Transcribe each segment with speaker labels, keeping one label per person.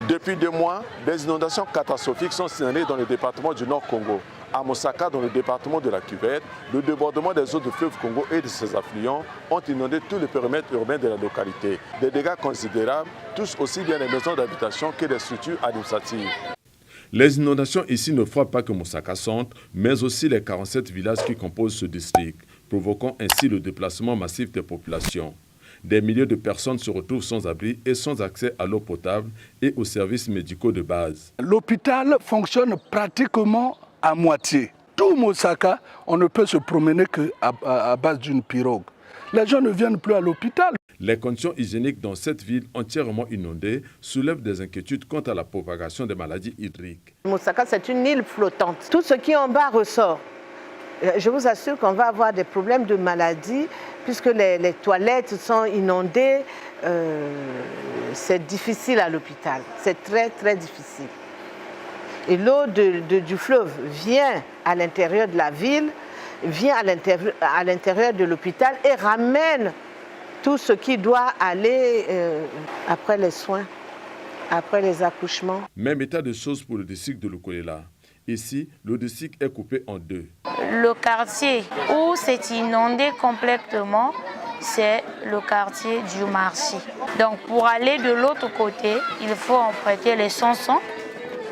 Speaker 1: Depuis 2 mois, des inondations catastrophiques sont signalées dans le département du Nord Congo. À Mosaka, dans le département de la Cuvette, le débordement des eaux du fleuve Congo et de ses affluents ont inondé tout le périmètre urbain de la localité. Des dégâts considérables touchent aussi bien les maisons d'habitation que les structures administratives.
Speaker 2: Les inondations ici ne frappent pas que Mosaka Centre, mais aussi les 47 villages qui composent ce district, provoquant ainsi le déplacement massif des populations. Des milliers de personnes se retrouvent sans abri et sans accès à l'eau potable et aux services médicaux de base.
Speaker 3: L'hôpital fonctionne pratiquement à moitié. Tout Mosaka, on ne peut se promener qu'à base d'une pirogue. Les gens ne viennent plus à l'hôpital.
Speaker 2: Les conditions hygiéniques dans cette ville entièrement inondée soulèvent des inquiétudes quant à la propagation des maladies hydriques.
Speaker 4: Mosaka, c'est une île flottante. Tout ce qui est en bas ressort. Je vous assure qu'on va avoir des problèmes de maladies puisque les toilettes sont inondées. C'est difficile à l'hôpital. C'est très, très difficile. Et l'eau du fleuve vient à l'intérieur de la ville, vient à l'intérieur de l'hôpital et ramène tout ce qui doit aller après les soins, après les accouchements.
Speaker 2: Même état de choses pour le district de Lukolela. Ici, le district est coupé en deux.
Speaker 5: Le quartier où c'est inondé complètement, c'est le quartier du marché. Donc pour aller de l'autre côté, il faut emprunter les chansons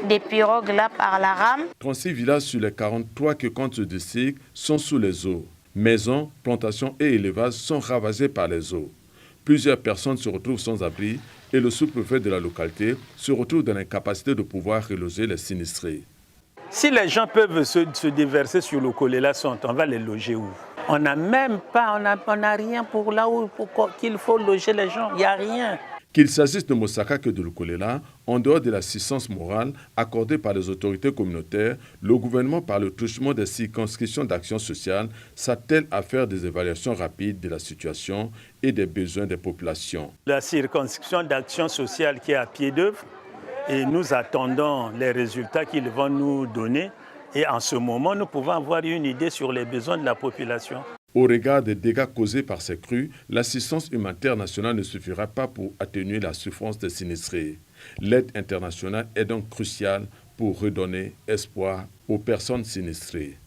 Speaker 5: des pirogues là par la rame.
Speaker 2: 36 villages sur les 43 que compte ce district sont sous les eaux. Maisons, plantations et élevages sont ravagés par les eaux. Plusieurs personnes se retrouvent sans abri et le sous-préfet de la localité se retrouve dans l'incapacité de pouvoir reloger les sinistrés.
Speaker 6: Si les gens peuvent se déverser sur le Kolela Centre, on va les loger où? On n'a même pas, on n'a rien pour là où qu'il faut loger les gens, il n'y a rien.
Speaker 2: Qu'il s'agisse de Mosaka que de Lukolela, en dehors de l'assistance morale accordée par les autorités communautaires, le gouvernement, par le truchement des circonscriptions d'action sociale, s'attelle à faire des évaluations rapides de la situation et des besoins des populations.
Speaker 6: La circonscription d'action sociale qui est à pied d'œuvre, et nous attendons les résultats qu'ils vont nous donner. Et en ce moment, nous pouvons avoir une idée sur les besoins de la population.
Speaker 2: Au regard des dégâts causés par ces crues, l'assistance humanitaire nationale ne suffira pas pour atténuer la souffrance des sinistrés. L'aide internationale est donc cruciale pour redonner espoir aux personnes sinistrées.